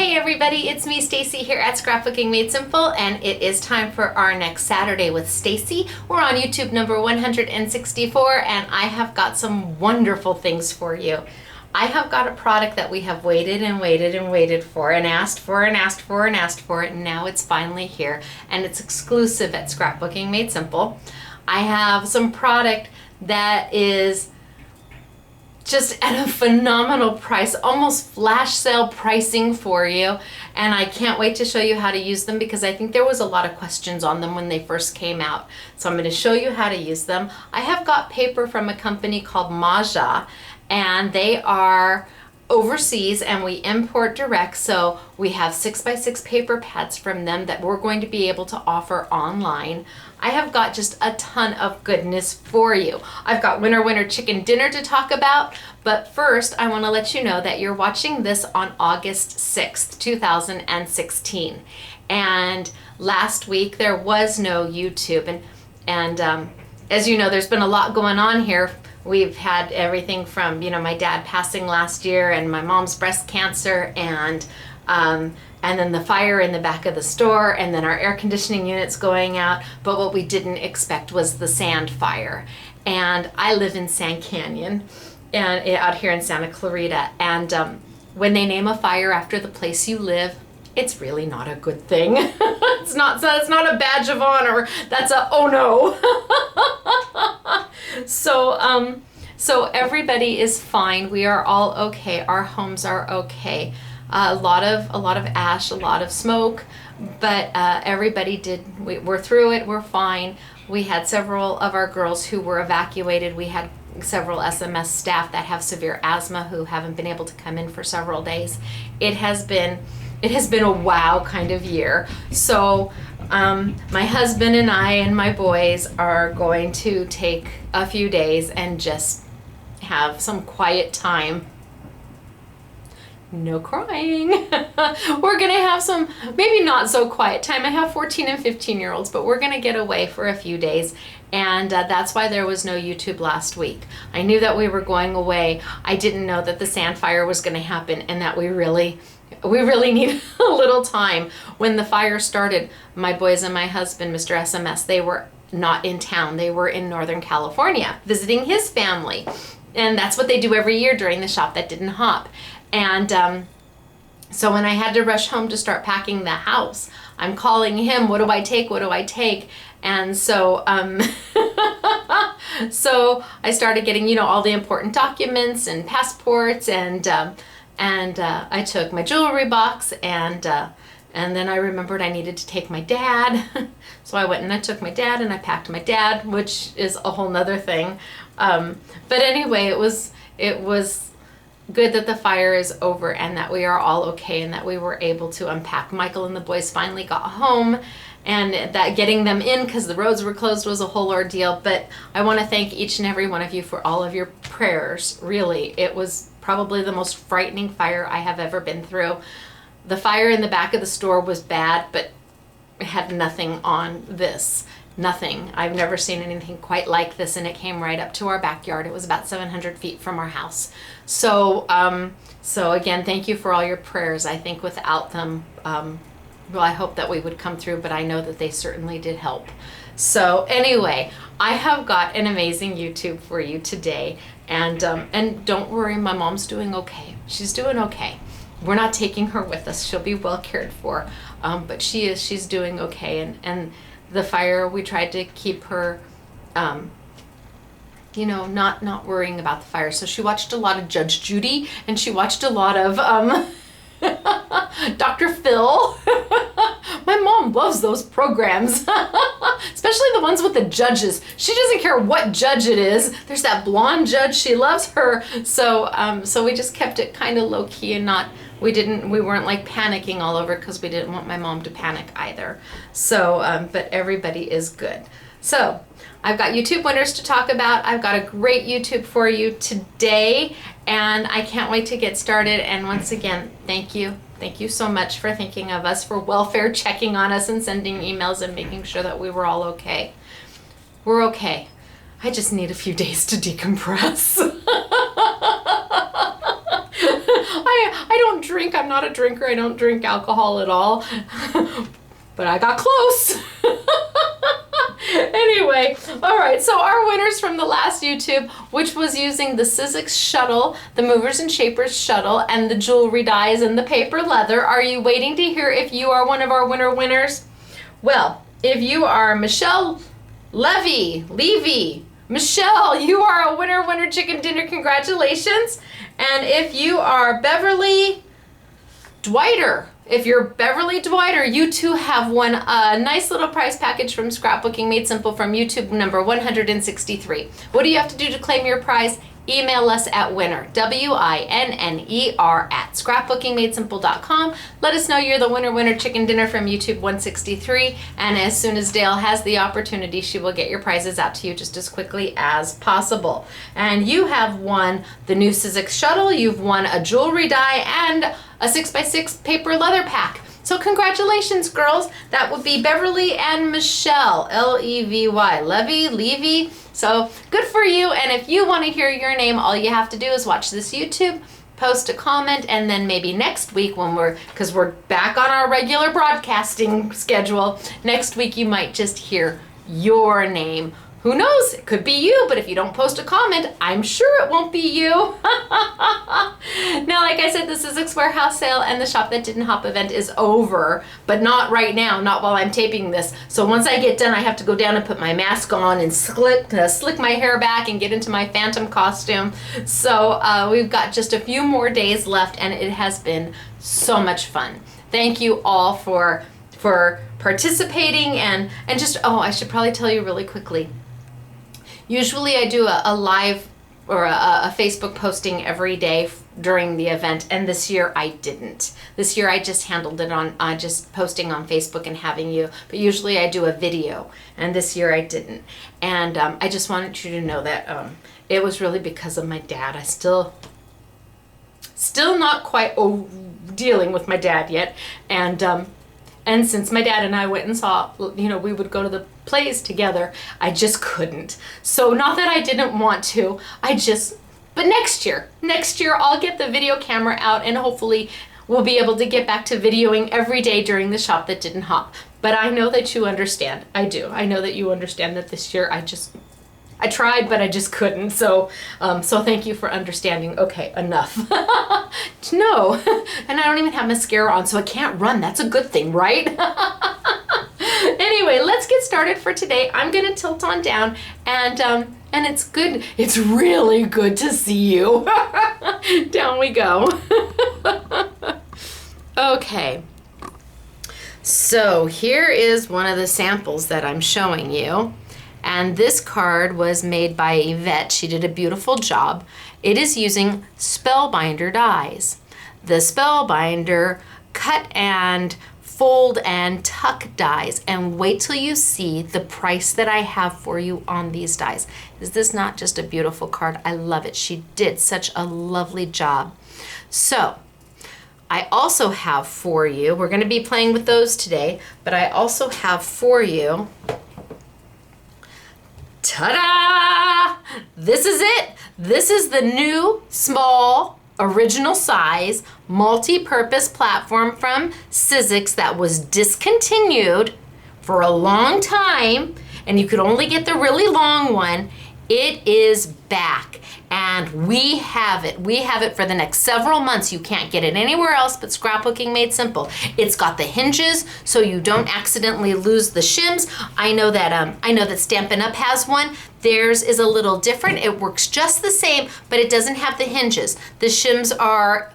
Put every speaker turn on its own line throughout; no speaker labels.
Hey everybody, it's me Stacy here at Scrapbooking Made Simple, and it is time for our next Saturday with Stacy. We're on YouTube number 164 and I have got some wonderful things for you. I have got a product that we have waited and waited and waited for and asked for and asked for and asked for, and now it's finally here, and it's exclusive at Scrapbooking Made Simple. I have some product that is just at a phenomenal price, almost flash sale pricing for you, and I can't wait to show you how to use them because I think there was a lot of questions on them when they first came out. So I'm going to show you how to use them. I have got paper from a company called Maja, and they are overseas and we import direct, so we have 6x6 paper pads from them that we're going to be able to offer online. I have got just a ton of goodness for you. I've got winter chicken dinner to talk about, but first I want to let you know that you're watching this on August 6th, 2016. And last week there was no YouTube, and as you know, there's been a lot going on here. We've had everything from, my dad passing last year and my mom's breast cancer and then the fire in the back of the store and then our air conditioning units going out. But what we didn't expect was the sand fire. And I live in Sand Canyon and out here in Santa Clarita. And when they name a fire after the place you live, it's really not a good thing. It's not a badge of honor. That's a oh no. So everybody is fine. We are all okay. Our homes are okay. A lot of ash, a lot of smoke, but everybody we're through it. We're fine. We had several of our girls who were evacuated. We had several SMS staff that have severe asthma who haven't been able to come in for several days. It has been a wow kind of year. So my husband and I and my boys are going to take a few days and just have some quiet time. No crying. We're gonna have some maybe not so quiet time. I have 14 and 15-year-olds, but we're gonna get away for a few days, and that's why there was no YouTube last week. I knew that we were going away. I didn't know that the sand fire was gonna happen and that we really need a little time. When the fire started, my boys and my husband, Mr. SMS, they were not in town. They were in Northern California visiting his family. And that's what they do every year during the Shop That Didn't Hop. And so when I had to rush home to start packing the house, I'm calling him, what do I take? What do I take? And so so I started getting, all the important documents and passports, and I took my jewelry box, and then I remembered I needed to take my dad. So I went and I took my dad and I packed my dad, which is a whole nother thing. But anyway, it was good that the fire is over and that we are all okay and that we were able to unpack. Michael and the boys finally got home, and that getting them in because the roads were closed was a whole ordeal. But I want to thank each and every one of you for all of your prayers. Really, it was probably the most frightening fire I have ever been through. The fire in the back of the store was bad, but it had nothing on this. Nothing. I've never seen anything quite like this, and it came right up to our backyard. It was about 700 feet from our house. So again, thank you for all your prayers. I think without them, I hope that we would come through, but I know that they certainly did help. So anyway, I have got an amazing YouTube for you today, and don't worry, my mom's doing okay. She's doing okay. We're not taking her with us. She'll be well cared for, but she's doing okay, and the fire, we tried to keep her, not worrying about the fire. So she watched a lot of Judge Judy, and she watched a lot of Dr. Phil. My mom loves those programs, especially the ones with the judges. She doesn't care what judge it is. There's that blonde judge. She loves her. So we just kept it kind of low key and we weren't like panicking all over because we didn't want my mom to panic either. So, but everybody is good. So I've got YouTube winners to talk about. I've got a great YouTube for you today, and I can't wait to get started. And once again, thank you. Thank you so much for thinking of us, for welfare checking on us and sending emails and making sure that we were all okay. We're okay. I just need a few days to decompress. I don't drink. I'm not a drinker. I don't drink alcohol at all. But I got close. Anyway, all right, so our winners from the last YouTube, which was using the Sizzix shuttle, the movers and shapers shuttle, and the jewelry dies and the paper leather. Are you waiting to hear if you are one of our winners? Well, if you are Michelle Levy, Michelle, you are a winner chicken dinner. Congratulations. And if you are Beverly Dwighter, you too have won a nice little prize package from Scrapbooking Made Simple from YouTube number 163. What do you have to do to claim your prize? Email us at winner, WINNER, at scrapbookingmadesimple.com. Let us know you're the winner chicken dinner from YouTube 163. And as soon as Dale has the opportunity, she will get your prizes out to you just as quickly as possible. And you have won the new Sizzix shuttle, you've won a jewelry die, and a 6x6 paper leather pack. So congratulations, girls. That would be Beverly and Michelle, Levy, Levy. So good for you. And if you want to hear your name, all you have to do is watch this YouTube, post a comment, and then maybe next week because we're back on our regular broadcasting schedule, next week you might just hear your name. Who knows? It could be you, but if you don't post a comment, I'm sure it won't be you. Now, like I said, the Sizzix warehouse sale and the Shop That Didn't Hop event is over, but not right now, not while I'm taping this. So once I get done, I have to go down and put my mask on and slick my hair back and get into my Phantom costume. So we've got just a few more days left, and it has been so much fun. Thank you all for participating and just, I should probably tell you really quickly. Usually I do a live or a Facebook posting every day during the event, and this year I didn't. This year I just handled it on just posting on Facebook and having you, but usually I do a video, and this year I didn't. And I just wanted you to know that it was really because of my dad. I still not quite dealing with my dad yet, and since my dad and I went and saw, we would go to the plays together, I just couldn't. So not that I didn't want to, but next year I'll get the video camera out, and hopefully we'll be able to get back to videoing every day during the Shop That Didn't Hop. But I know that you understand. I do. I know that you understand that this year I tried, but I just couldn't. So thank you for understanding. Okay, enough. No, and I don't even have mascara on, so I can't run. That's a good thing, right? Anyway, let's get started for today. I'm gonna tilt on down, and it's good. It's really good to see you. Down we go. Okay. So here is one of the samples that I'm showing you. And this card was made by Yvette. She did a beautiful job. It is using Spellbinder dies. The Spellbinder cut and fold and tuck dies. And wait till you see the price that I have for you on these dies. Is this not just a beautiful card? I love it. She did such a lovely job. So I also have for you, we're going to be playing with those today, but I also have for you, ta-da! This is it. This is the new small original size multi-purpose platform from Sizzix that was discontinued for a long time, and you could only get the really long one. It is back, and we have it. We have it for the next several months. You can't get it anywhere else but Scrapbooking Made Simple. It's got the hinges so you don't accidentally lose the shims. I know that Stampin' Up has one. Theirs is a little different. It works just the same, but it doesn't have the hinges. The shims are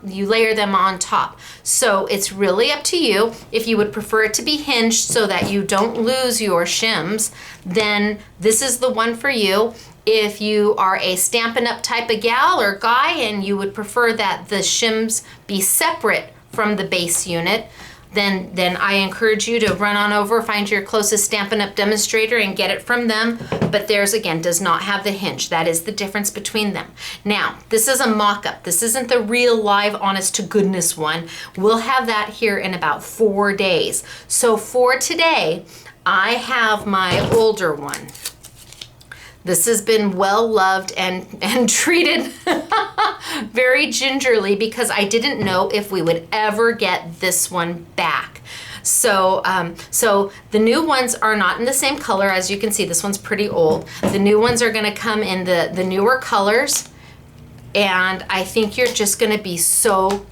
you layer them on top. So it's really up to you. If you would prefer it to be hinged so that you don't lose your shims, then this is the one for you. If you are a Stampin' Up type of gal or guy and you would prefer that the shims be separate from the base unit, then I encourage you to run on over, find your closest Stampin' Up demonstrator and get it from them. But theirs, again, does not have the hinge. That is the difference between them. Now, this is a mock-up. This isn't the real live, honest to goodness one. We'll have that here in about 4 days. So for today, I have my older one. This has been well loved and treated very gingerly because I didn't know if we would ever get this one back. So, so the new ones are not in the same color. As you can see, this one's pretty old. The new ones are gonna come in the newer colors, and I think you're just gonna be so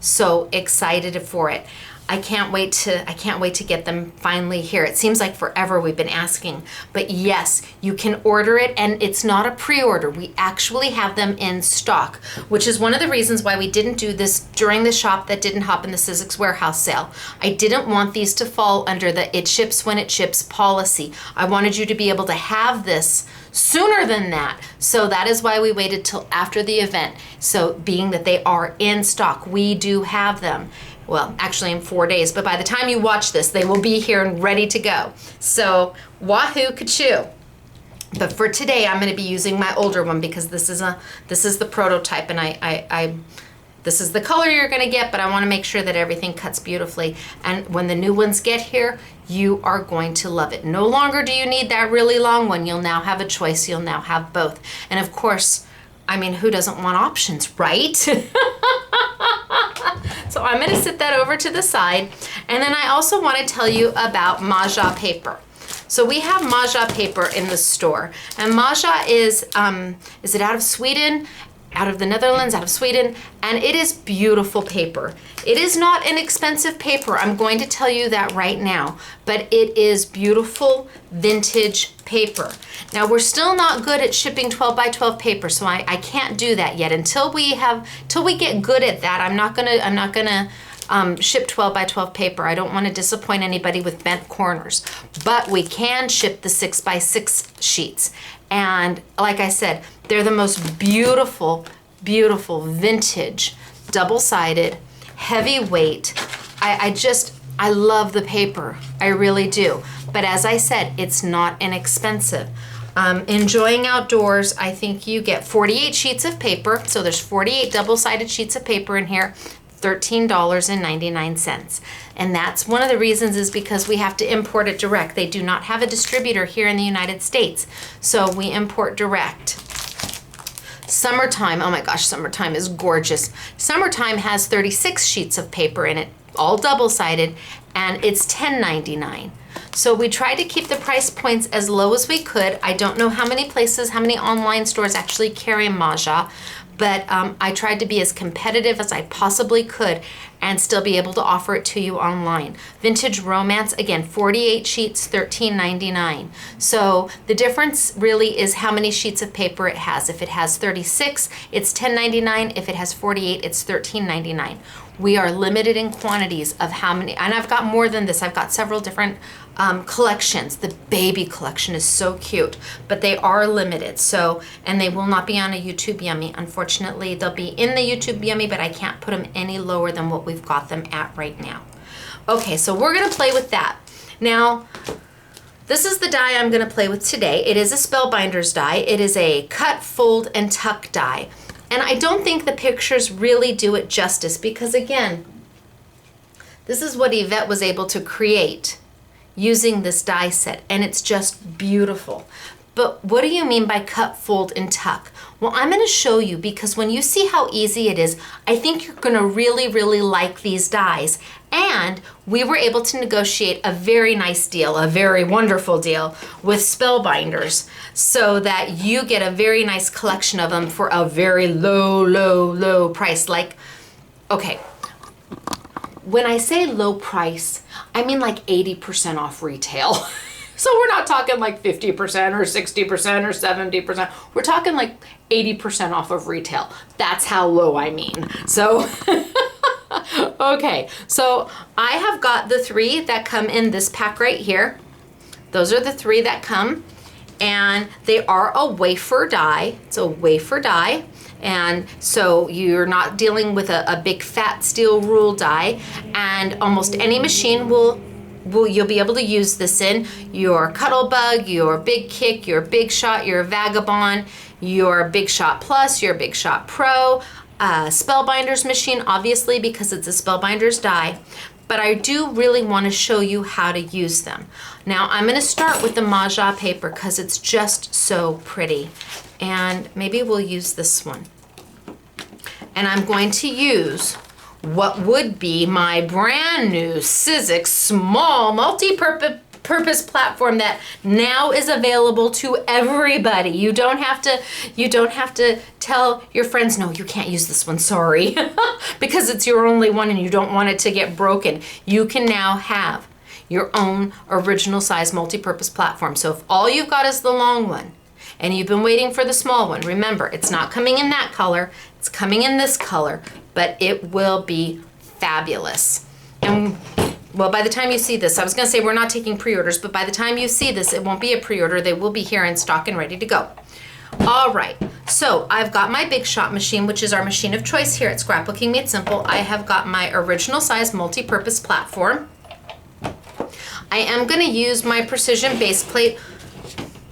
excited for it. I can't wait to get them finally here. It seems like forever we've been asking, but yes, you can order it, and it's not a pre-order. We actually have them in stock, which is one of the reasons why we didn't do this during the shop that didn't hop in the Sizzix warehouse sale. I didn't want these to fall under the it ships when it ships policy. I wanted you to be able to have this sooner than that. So that is why we waited till after the event. So being that they are in stock, we do have them. Well, actually in 4 days, but by the time you watch this, they will be here and ready to go. So, wahoo kachoo. But for today, I'm going to be using my older one because this is the prototype, and this is the color you're going to get, but I want to make sure that everything cuts beautifully. And when the new ones get here, you are going to love it. No longer do you need that really long one. You'll now have a choice. You'll now have both. And of course, I mean, who doesn't want options, right? So I'm going to sit that over to the side. And then I also want to tell you about Mahjong paper. So we have Mahjong paper in the store. And Mahjong is it out of Sweden? Out of the Netherlands, out of Sweden, and it is beautiful paper. It is not an expensive paper, I'm going to tell you that right now, but it is beautiful vintage paper. Now we're still not good at shipping 12 by 12 paper, so I can't do that yet. Until we get good at that, I'm not gonna ship 12 by 12 paper. I don't want to disappoint anybody with bent corners, but we can ship the 6 by 6 sheets. And like I said, they're the most beautiful, beautiful vintage, double-sided, heavyweight. I love the paper. I really do. But as I said, it's not inexpensive. Enjoying outdoors, I think you get 48 sheets of paper. So there's 48 double-sided sheets of paper in here. $13.99. And that's one of the reasons is because we have to import it direct. They do not have a distributor here in the United States. So we import direct. Summertime, oh my gosh, summertime is gorgeous. Summertime has 36 sheets of paper in it, all double-sided, and it's $10.99. So we tried to keep the price points as low as we could. I don't know how many places, how many online stores actually carry Mahjong, but I tried to be as competitive as I possibly could and still be able to offer it to you online. Vintage Romance, again, 48 sheets, $13.99. So the difference really is how many sheets of paper it has. If it has 36, it's $10.99. If it has 48, it's $13.99. We are limited in quantities of how many, and I've got more than this. I've got several different collections. The baby collection is so cute, but they are limited. So, and they will not be on a YouTube Yummy. Unfortunately, they'll be in the YouTube Yummy, but I can't put them any lower than what we've got them at right now. Okay, so we're gonna play with that. Now, this is the die I'm gonna play with today. It is a Spellbinders die. It is a cut, fold, and tuck die. And I don't think the pictures really do it justice because again, this is what Yvette was able to create using this die set, and it's just beautiful. But what do you mean by cut, fold, and tuck? Well, I'm gonna show you because when you see how easy it is, I think you're gonna really, really like these dies. And we were able to negotiate a very nice deal, a very wonderful deal with Spellbinders so that you get a very nice collection of them for a very low, low, low price. Like, okay, when I say low price, I mean like 80% off retail. So we're not talking like 50% or 60% or 70%. We're talking like 80% off of retail. That's how low I mean. So, okay. So I have got the 3 that come in this pack right here. Those are the 3 that come. And they are a wafer die. It's a wafer die. And so you're not dealing with a big fat steel rule die. And almost any machine you'll be able to use this in. Your Cuttlebug, your Big Kick, your Big Shot, your Vagabond, your Big Shot Plus, your Big Shot Pro, Spellbinders machine, obviously because it's a Spellbinders die. but I do really want to show you how to use them. Now I'm going to start with the Mahjong paper because it's just so pretty, and maybe we'll use this one. And I'm going to use what would be my brand new Sizzix small multi-purpose platform that now is available to everybody. You don't have to tell your friends, no, you can't use this one, sorry, because it's your only one and you don't want it to get broken. You can now have your own original size multi-purpose platform. So if all you've got is the long one and you've been waiting for the small one, remember, it's not coming in that color, it's coming in this color, but it will be fabulous. And well, by the time you see this, I was gonna say we're not taking pre-orders, but by the time you see this, it won't be a pre-order. They will be here in stock and ready to go. All right, so I've got my Big Shot machine, which is our machine of choice here at Scrapbooking Made Simple. I have got my original size multi-purpose platform. I am gonna use my precision base plate,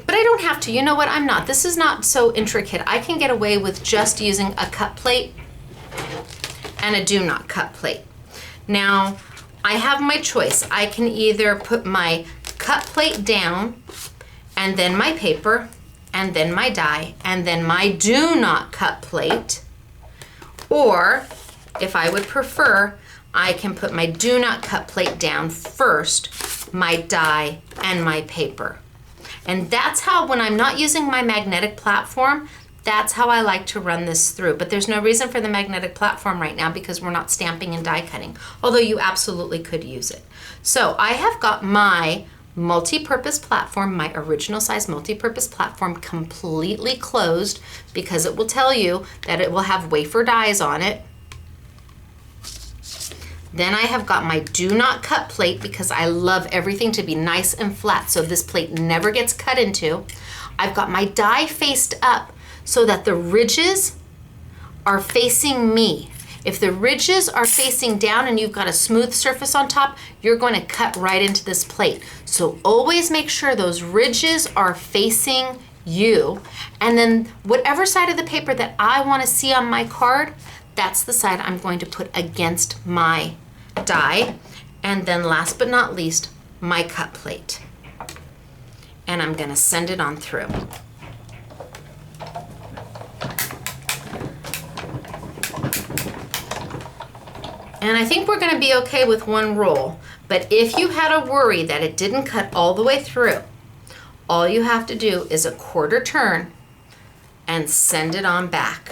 but I don't have to. You know what, I'm not. This is not so intricate. I can get away with just using a cut plate and a do not cut plate. Now, I have my choice. I can either put my cut plate down and then my paper and then my die and then my do not cut plate, or if I would prefer, I can put my do not cut plate down first, my die and my paper. And that's how, when I'm not using my magnetic platform, that's how I like to run this through. But there's no reason for the magnetic platform right now because we're not stamping and die cutting, although you absolutely could use it. So I have got my multi-purpose platform, my original size multi-purpose platform, completely closed because it will tell you that it will have wafer dies on it. Then I have got my do not cut plate because I love everything to be nice and flat so this plate never gets cut into. I've got my die faced up so that the ridges are facing me. If the ridges are facing down and you've got a smooth surface on top, you're going to cut right into this plate. So always make sure those ridges are facing you. And then whatever side of the paper that I want to see on my card, that's the side I'm going to put against my die. And then last but not least, my cut plate. And I'm going to send it on through. And I think we're going to be okay with one roll, but if you had a worry that it didn't cut all the way through, all you have to do is a quarter turn and send it on back.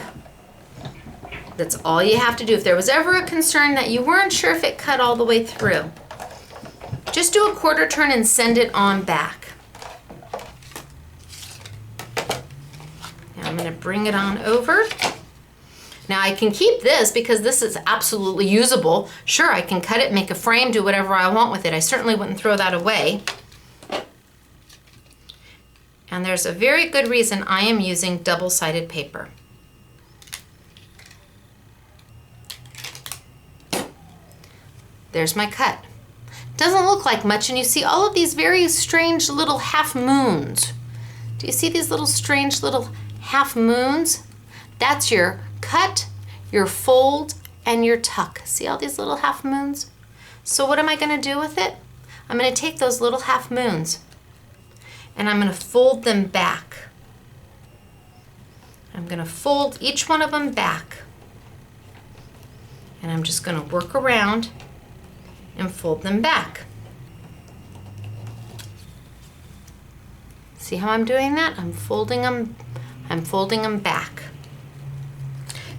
That's all you have to do. If there was ever a concern that you weren't sure if it cut all the way through, just do a quarter turn and send it on back. Now I'm going to bring it on over. Now I can keep this because this is absolutely usable. Sure, I can cut it, make a frame, do whatever I want with it. I certainly wouldn't throw that away. And there's a very good reason I am using double-sided paper. There's my cut. Doesn't look like much, and you see all of these very strange little half moons. Do you see these little strange little half moons? That's your cut, your fold, and your tuck. See all these little half moons? So what am I going to do with it? I'm going to take those little half moons and I'm going to fold them back. I'm going to fold each one of them back. And I'm just going to work around and fold them back. See how I'm doing that? I'm folding them back.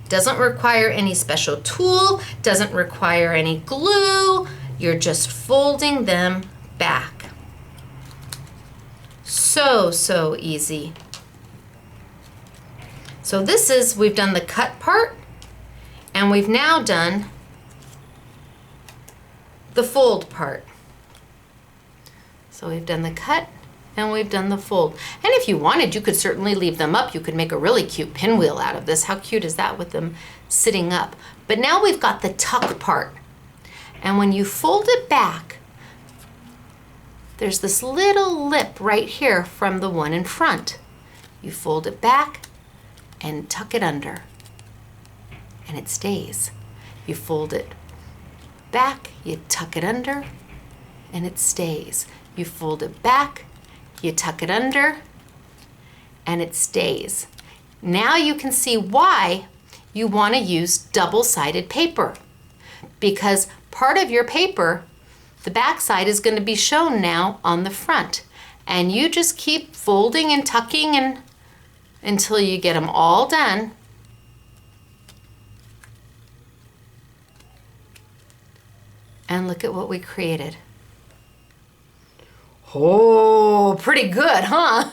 Doesn't require any special tool, doesn't require any glue. You're just folding them back. So easy. So this is, we've done the cut part, and we've now done the fold part. So we've done the cut and we've done the fold. And if you wanted, you could certainly leave them up. You could make a really cute pinwheel out of this. How cute is that with them sitting up? But now we've got the tuck part. And when you fold it back, there's this little lip right here from the one in front. You fold it back and tuck it under, and it stays. You fold it back, you tuck it under, and it stays. You fold it back, you tuck it under, and it stays. Now you can see why you want to use double-sided paper, because part of your paper, the back side, is going to be shown now on the front. And you just keep folding and tucking and until you get them all done. And look at what we created. Oh, pretty good, huh?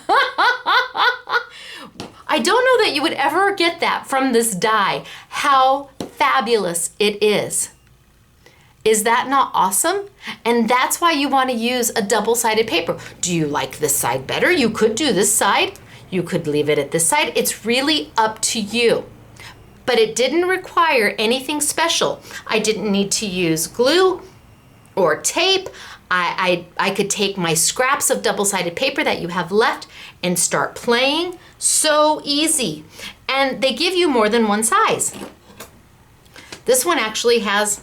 I don't know that you would ever get that from this die. How fabulous it is. Is that not awesome? And that's why you want to use a double-sided paper. Do you like this side better? You could do this side. You could leave it at this side. It's really up to you. But it didn't require anything special. I didn't need to use glue or tape. I could take my scraps of double-sided paper that you have left and start playing. So easy. And they give you more than one size. This one actually has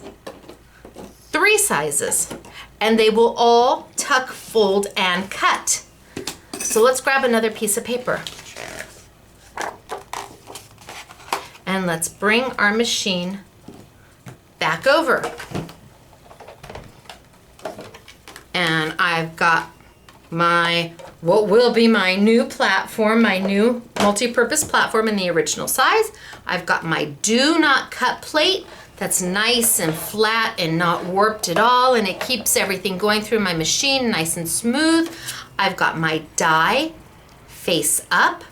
3 sizes, and they will all tuck, fold, and cut. So let's grab another piece of paper. And let's bring our machine back over. And I've got what will be my new platform, my new multi-purpose platform in the original size. I've got my do not cut plate that's nice and flat and not warped at all, and it keeps everything going through my machine nice and smooth. I've got my die face up,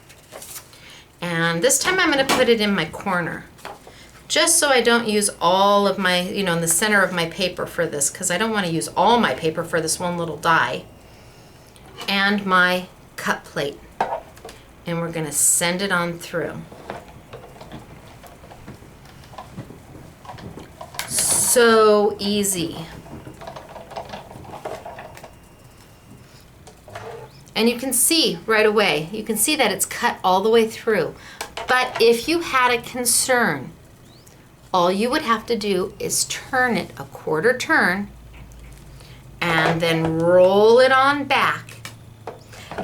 and this time I'm going to put it in my corner, just so I don't use all of my, in the center of my paper for this, because I don't want to use all my paper for this one little die. And my cut plate, and we're going to send it on through. So easy. And you can see right away, you can see that it's cut all the way through. But if you had a concern, all you would have to do is turn it a quarter turn and then roll it on back.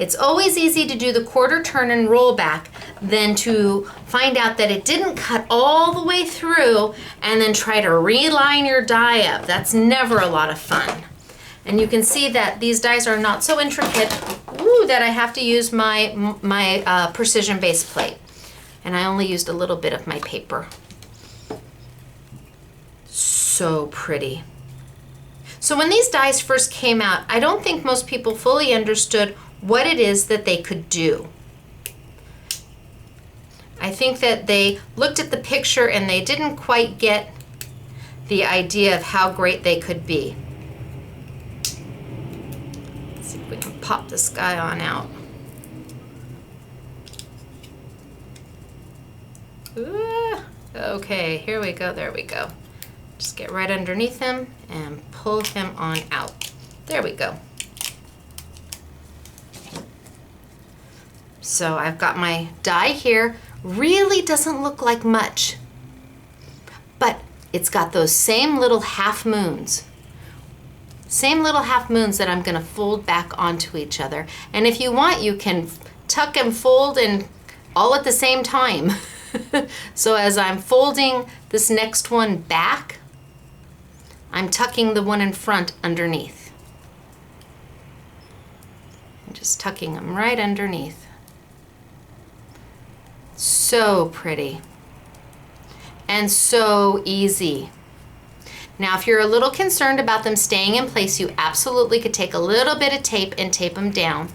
It's always easy to do the quarter turn and roll back than to find out that it didn't cut all the way through and then try to reline your die up. That's never a lot of fun. And you can see that these dies are not so intricate that I have to use my precision base plate. And I only used a little bit of my paper. So pretty. So when these dies first came out, I don't think most people fully understood what it is that they could do. I think that they looked at the picture and they didn't quite get the idea of how great they could be. Let's see if we can pop this guy on out. Okay, here we go, there we go. Just get right underneath him and pull him on out. There we go. So I've got my die here. Really doesn't look like much, but it's got those same little half moons. Same little half moons that I'm gonna fold back onto each other. And if you want, you can tuck and fold and all at the same time. So as I'm folding this next one back, I'm tucking the one in front underneath. I'm just tucking them right underneath. So pretty and so easy. Now, if you're a little concerned about them staying in place, you absolutely could take a little bit of tape and tape them down.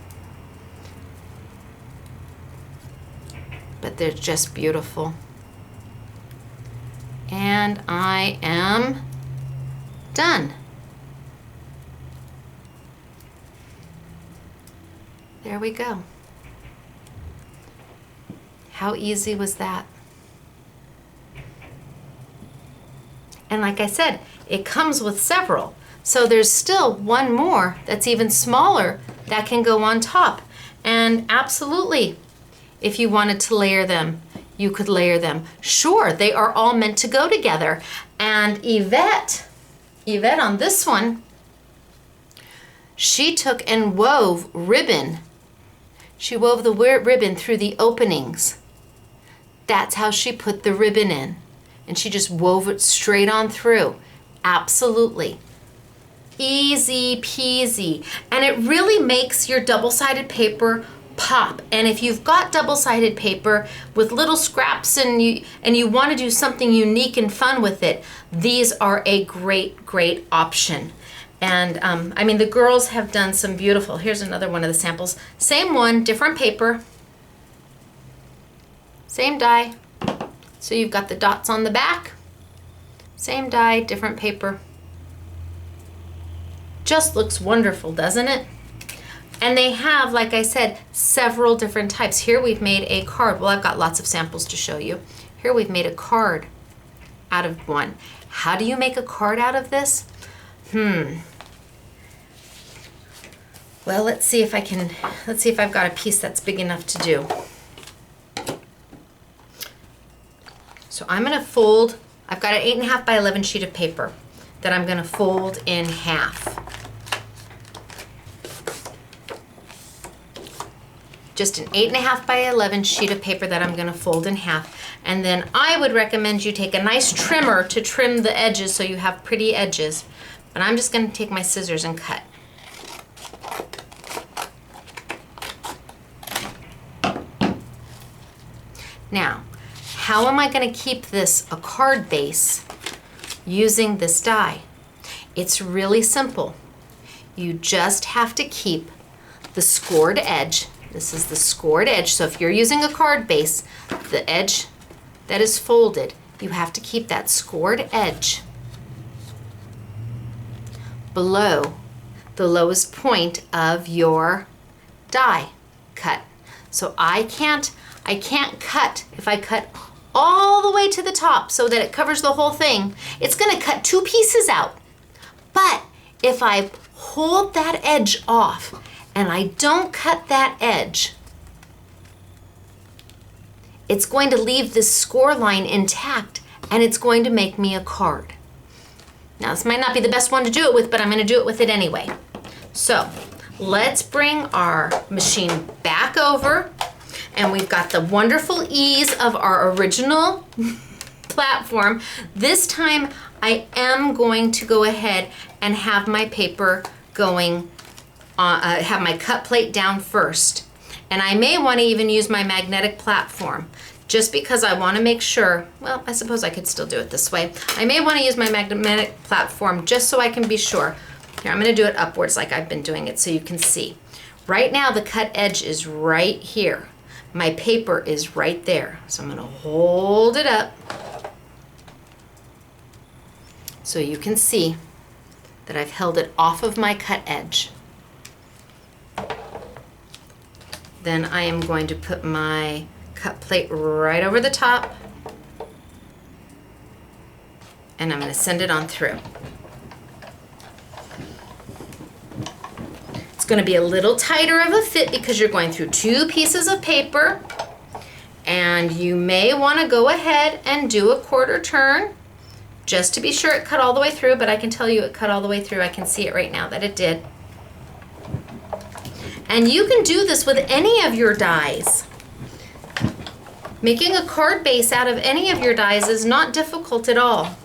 But they're just beautiful. And I am done. There we go. How easy was that? And like I said, it comes with several. So there's still one more that's even smaller that can go on top. And absolutely, if you wanted to layer them, you could layer them. Sure, they are all meant to go together. And Yvette Yvette on this one, she took and wove ribbon. She wove the ribbon through the openings. That's how she put the ribbon in. And she just wove it straight on through. Absolutely. Easy peasy. And it really makes your double-sided paper pop. And if you've got double-sided paper with little scraps and you want to do something unique and fun with it, these are a great option. And I mean, the girls have done some beautiful, here's another one of the samples. Same one, different paper, same die. So you've got the dots on the back, same die, different paper. Just looks wonderful, doesn't it? And they have, like I said, several different types. Here we've made a card. Well, I've got lots of samples to show you. Here we've made a card out of one. How do you make a card out of this? Well, let's see if I've got a piece that's big enough to do. So I'm gonna fold, I've got an 8.5 by 11 sheet of paper that I'm gonna fold in half. Just an 8.5 by 11 sheet of paper that I'm gonna fold in half. And then I would recommend you take a nice trimmer to trim the edges so you have pretty edges. But I'm just gonna take my scissors and cut. Now, how am I gonna keep this a card base using this die? It's really simple. You just have to keep the scored edge. This is the scored edge. So if you're using a card base, the edge that is folded, you have to keep that scored edge below the lowest point of your die cut. So I can't cut, if I cut all the way to the top so that it covers the whole thing, it's gonna cut two pieces out. But if I hold that edge off and I don't cut that edge, it's going to leave this score line intact and it's going to make me a card. Now this might not be the best one to do it with, but I'm gonna do it with it anyway. So let's bring our machine back over, and we've got the wonderful ease of our original platform. This time I am going to go ahead and have my paper going, have my cut plate down first. And I may want to even use my magnetic platform just because I want to make sure, well, I suppose I could still do it this way. I may want to use my magnetic platform just so I can be sure. Here, I'm going to do it upwards like I've been doing it so you can see. Right now the cut edge is right here. My paper is right there. So I'm going to hold it up so you can see that I've held it off of my cut edge. Then I am going to put my cut plate right over the top, and I'm going to send it on through. It's going to be a little tighter of a fit because you're going through two pieces of paper, and you may want to go ahead and do a quarter turn just to be sure it cut all the way through, but I can tell you it cut all the way through. I can see it right now that it did. And you can do this with any of your dies. Making a card base out of any of your dies is not difficult at all.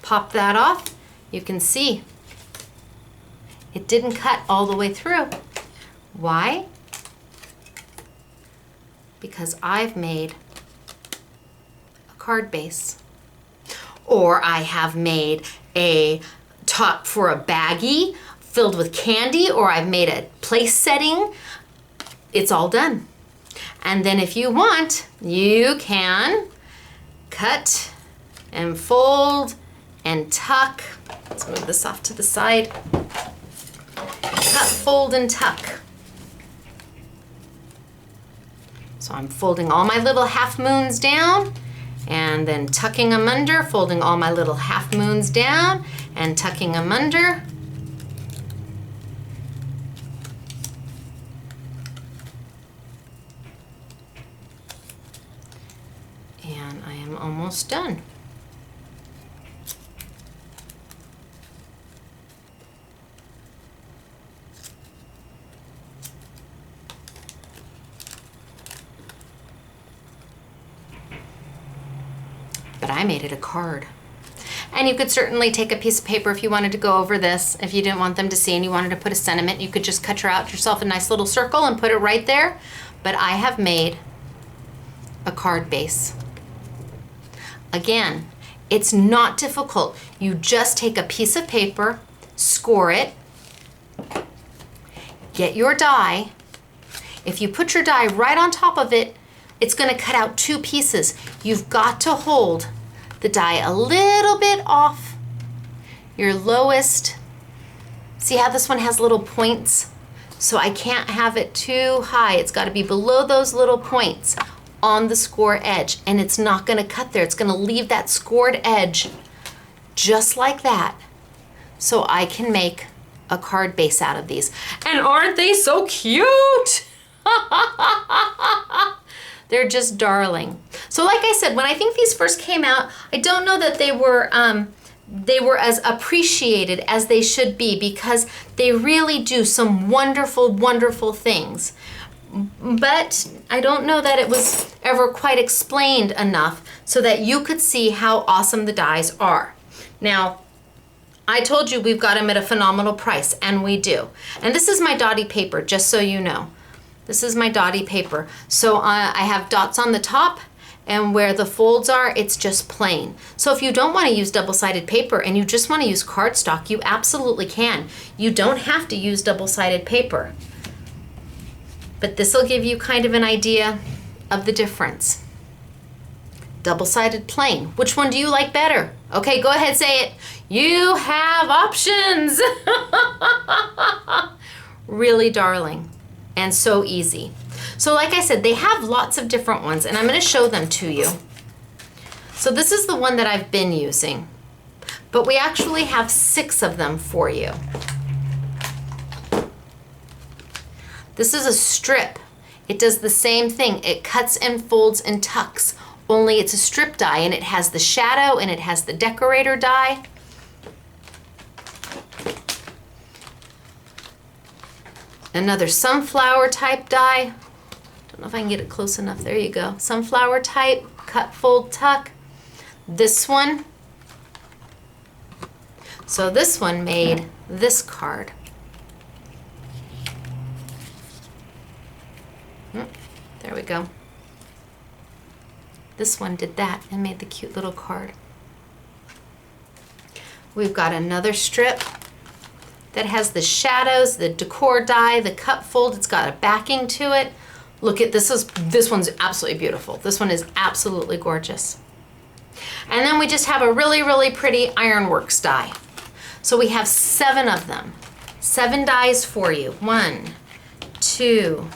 Pop that off. You can see it didn't cut all the way through. Why? Because I've made a card base. Or I have made a top for a baggie filled with candy, or I've made a place setting. It's all done. And then if you want, you can cut and fold and tuck. Let's move this off to the side. Cut, fold, and tuck. So I'm folding all my little half moons down and then tucking them under, folding all my little half moons down and tucking them under. And I am almost done. I made it a card. And you could certainly take a piece of paper if you wanted to go over this. If you didn't want them to see and you wanted to put a sentiment, you could just cut out yourself a nice little circle and put it right there. But I have made a card base. Again, it's not difficult. You just take a piece of paper, score it, get your die. If you put your die right on top of it, it's going to cut out two pieces. You've got to hold the die a little bit off your lowest. See how this one has little points? So I can't have it too high. It's got to be below those little points on the score edge, and it's not going to cut there. It's going to leave that scored edge just like that, so I can make a card base out of these. And aren't they so cute? They're just darling. So like I said, when I think these first came out, I don't know that they were as appreciated as they should be, because they really do some wonderful, wonderful things. But I don't know that it was ever quite explained enough so that you could see how awesome the dies are. Now, I told you we've got them at a phenomenal price, and we do. And this is my dotty paper, just so you know. This is my dotty paper. So I have dots on the top, and where the folds are, it's just plain. So if you don't want to use double-sided paper and you just want to use cardstock, you absolutely can. You don't have to use double-sided paper. But this will give you kind of an idea of the difference. Double-sided, plain. Which one do you like better? Okay, go ahead, say it. You have options. Really darling and so easy. So like I said, they have lots of different ones, and I'm going to show them to you. So this is the one that I've been using, but we actually have 6 of them for you. This is a strip. It does the same thing. It cuts and folds and tucks, only it's a strip die, and it has the shadow and it has the decorator die. Another sunflower type die. Don't know if I can get it close enough. There you go. Sunflower type, cut, fold, tuck. This one. So this one made this card. There we go. This one did that and made the cute little card. We've got another strip that has the shadows, the decor die, the cut fold. It's got a backing to it. Look at this. This one's absolutely beautiful. This one is absolutely gorgeous. And then we just have a really, really pretty ironworks die. So we have 7 of them. 7 dies for you. 1, 2,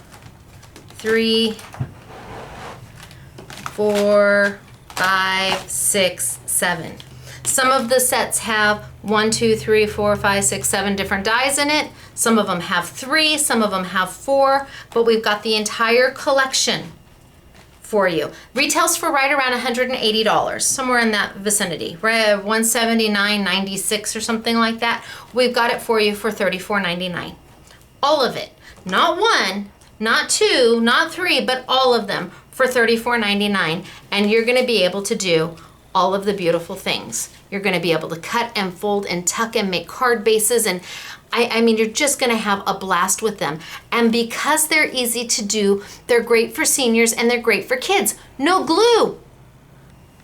3, 4, 5, 6, 7. Some of the sets have 1, 2, 3, 4, 5, 6, 7 different dies in it. Some of them have 3, some of them have 4, but we've got the entire collection for you. Retails for right around $180, somewhere in that vicinity, right? $179.96 or something like that. We've got it for you for $34.99. All of it, not 1, not 2, not 3, but all of them for $34.99, and you're going to be able to do all of the beautiful things. You're going to be able to cut and fold and tuck and make card bases, and I mean, you're just going to have a blast with them. And because they're easy to do, they're great for seniors and they're great for kids. No glue.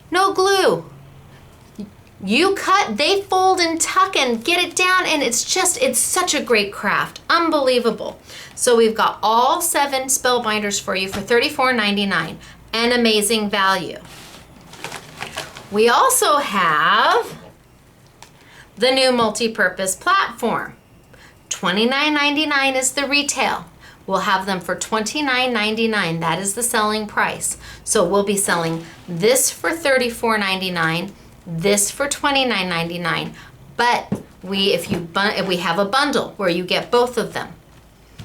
No glue. You cut, they fold and tuck and get it down, and it's such a great craft. Unbelievable. So we've got all 7 spellbinders for you for $34.99. An amazing value. We also have the new multi-purpose platform. $29.99 is the retail. We'll have them for $29.99. That is the selling price. So we'll be selling this for $34.99, this for $29.99. But we have a bundle where you get both of them.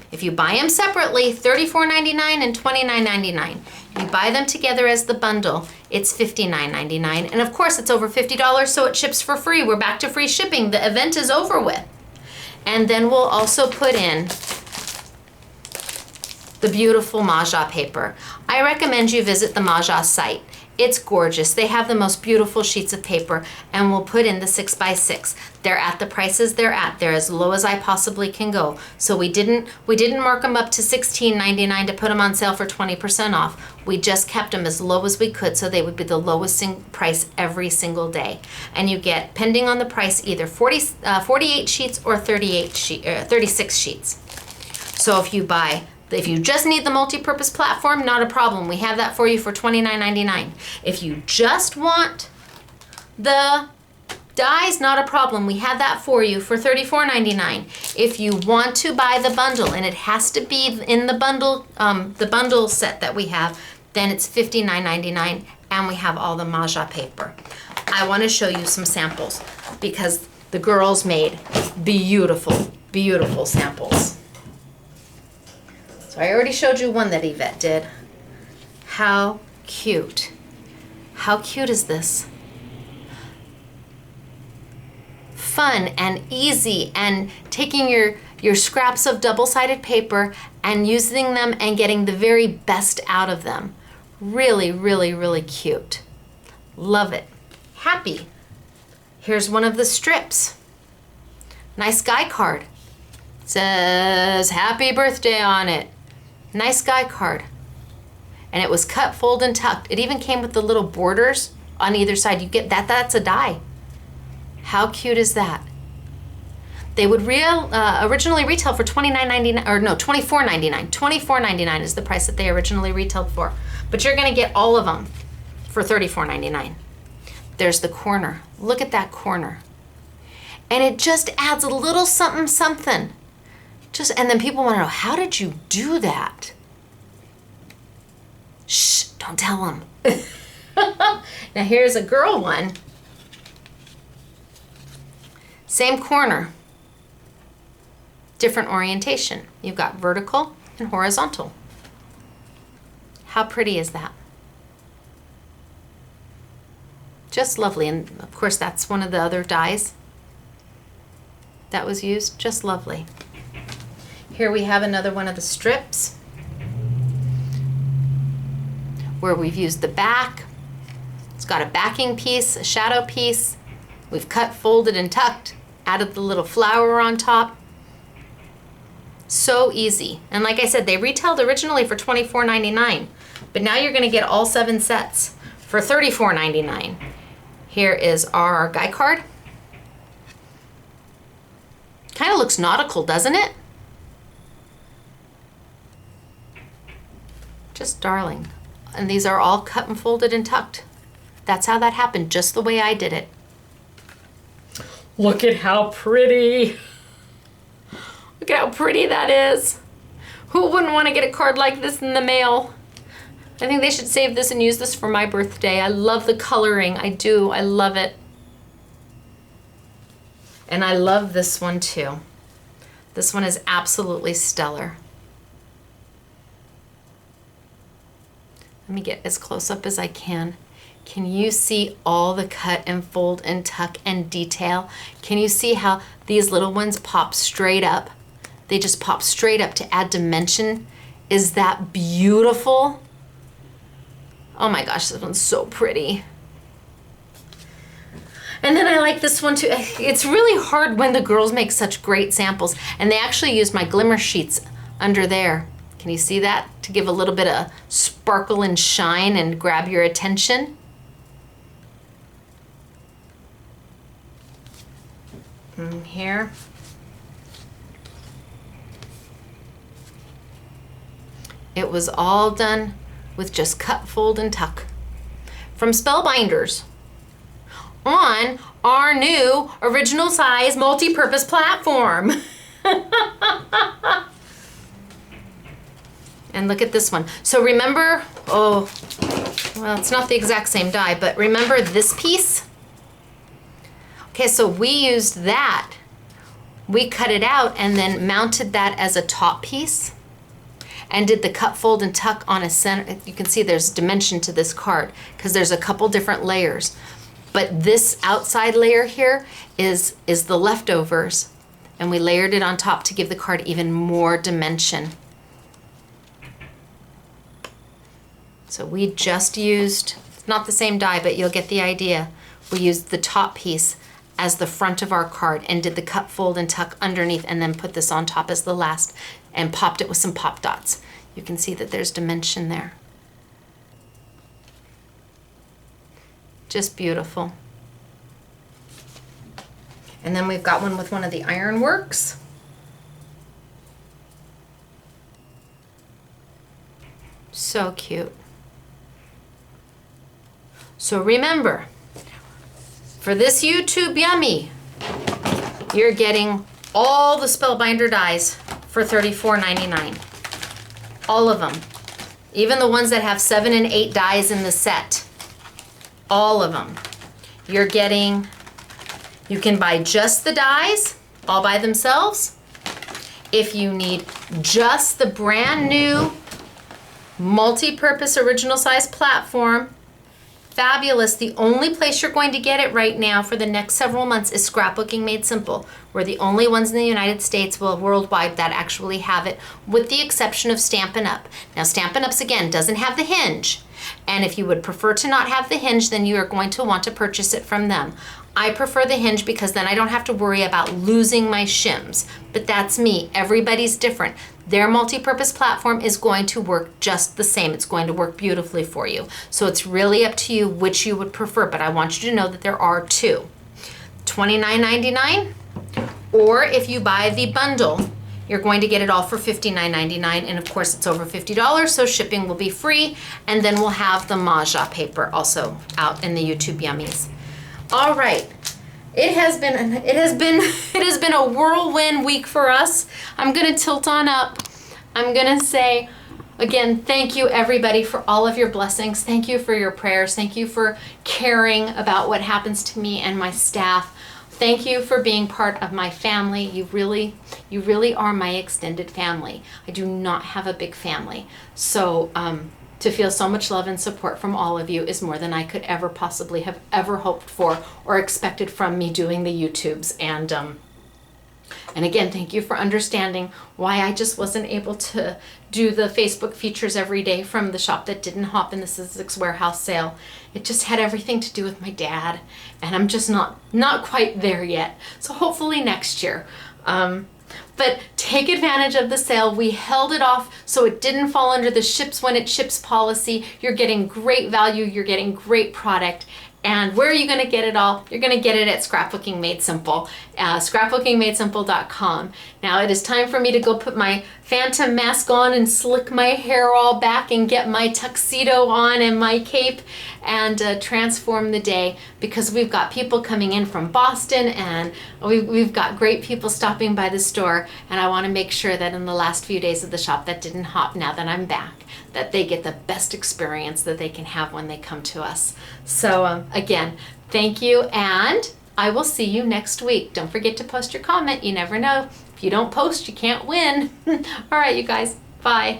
If you buy them separately, $34.99 and $29.99. If you buy them together as the bundle, it's $59.99. And of course, it's over $50, so it ships for free. We're back to free shipping. The event is over with. And then we'll also put in the beautiful Mahjong paper. I recommend you visit the Mahjong site It's gorgeous. They have the most beautiful sheets of paper, and we'll put in the 6x6. They're at the prices they're at. They're as low as I possibly can go. So we didn't mark them up to $16.99 to put them on sale for 20% off. We just kept them as low as we could so they would be the lowest price every single day. And you get, depending on the price, either 48 sheets or 36 sheets. So if you just need the multi-purpose platform, not a problem. We have that for you for $29.99. If you just want the dies, not a problem. We have that for you for $34.99. If you want to buy the bundle, and it has to be in the bundle set that we have, then it's $59.99, and we have all the Mahjong paper. I want to show you some samples because the girls made beautiful, beautiful samples. So I already showed you one that Yvette did. How cute. How cute is this? Fun and easy, and taking your scraps of double-sided paper and using them and getting the very best out of them. Really, really, really cute. Love it. Happy. Here's one of the strips. Nice guy card. Says happy birthday on it. Nice guy card. And it was cut, fold, and tucked. It even came with the little borders on either side. You get that, that's a die. How cute is that? They would originally retail for $29.99, or no, $24.99. $24.99 is the price that they originally retailed for. But you're gonna get all of them for $34.99. There's the corner. Look at that corner. And it just adds a little something, something. And then people wanna know, how did you do that? Shh, don't tell them. Now here's a girl one. Same corner, different orientation. You've got vertical and horizontal. How pretty is that? Just lovely. And of course, that's one of the other dies that was used. Just lovely. Here we have another one of the strips where we've used the back. It's got a backing piece, a shadow piece. We've cut, folded, and tucked, added the little flower on top. So easy. And like I said, they retailed originally for $24.99, but now you're gonna get all 7 sets for $34.99. Here is our guy card. Kind of looks nautical, doesn't it? Just darling. And these are all cut and folded and tucked. That's how that happened, just the way I did it. Look at how pretty. Look at how pretty that is. Who wouldn't want to get a card like this in the mail? I think they should save this and use this for my birthday. I love the coloring, I do, I love it. And I love this one too. This one is absolutely stellar. Let me get as close up as I can. Can you see all the cut and fold and tuck and detail? Can you see how these little ones pop straight up? They just pop straight up to add dimension. Is that beautiful? Oh my gosh, this one's so pretty. And then I like this one too. It's really hard when the girls make such great samples, and they actually used my glimmer sheets under there. Can you see that? To give a little bit of sparkle and shine and grab your attention. And here. It was all done with just cut, fold, and tuck from Spellbinders on our new original size multi-purpose platform. And look at this one. So remember, oh, well, it's not the exact same die, but remember this piece? Okay, so we used that. We cut it out and then mounted that as a top piece and did the cut, fold, and tuck on a center. You can see there's dimension to this card because there's a couple different layers. But this outside layer here is the leftovers, and we layered it on top to give the card even more dimension. So we just used Not the same die, but you'll get the idea. We used the top piece as the front of our card and did the cut, fold, and tuck underneath, and then put this on top as the last and popped it with some pop dots. You can see that there's dimension there. Just beautiful. And then we've got one with one of the ironworks. So cute. So remember, for this YouTube Yummy, you're getting all the Spellbinder dies for $34.99. All of them. Even the ones that have 7 and 8 dies in the set. All of them. You're getting, you can buy just the dies all by themselves. If you need just the brand new multi-purpose original size platform, fabulous. The only place you're going to get it right now for the next several months is Scrapbooking Made Simple. We're the only ones in the United States, well, worldwide, that actually have it, with the exception of Stampin' Up. Now, Stampin' Up's, again, doesn't have the hinge. And if you would prefer to not have the hinge, then you are going to want to purchase it from them. I prefer the hinge because then I don't have to worry about losing my shims. But that's me. Everybody's different. Their multi-purpose platform is going to work just the same. It's going to work beautifully for you. So it's really up to you which you would prefer. But I want you to know that there are two. $29.99, or if you buy the bundle, you're going to get it all for $59.99, and of course it's over $50, so shipping will be free, and then we'll have the Mahjong paper also out in the YouTube Yummies. All right, it has been a whirlwind week for us. I'm gonna tilt on up. I'm gonna say, again, thank you everybody for all of your blessings. Thank you for your prayers. Thank you for caring about what happens to me and my staff. Thank you for being part of my family. You really are my extended family. I do not have a big family. So to feel so much love and support from all of you is more than I could ever possibly have ever hoped for or expected from me doing the YouTubes. And again, thank you for understanding why I just wasn't able to do the Facebook features every day from the shop that didn't hop in the Sizzix warehouse sale. It just had everything to do with my dad, and I'm just not quite there yet. So hopefully next year. But take advantage of the sale. We held it off so it didn't fall under the ships when it ships policy. You're getting great value. You're getting great product. And where are you going to get it all? You're going to get it at Scrapbooking Made Simple, scrapbookingmadesimple.com. Now it is time for me to go put my phantom mask on and slick my hair all back and get my tuxedo on and my cape and transform the day, because we've got people coming in from Boston, and we've got great people stopping by the store, and I want to make sure that in the last few days of the shop that didn't hop, now that I'm back, that they get the best experience that they can have when they come to us. So again, thank you, and I will see you next week. Don't forget to post your comment. You never know. If you don't post, you can't win. All right, you guys. Bye.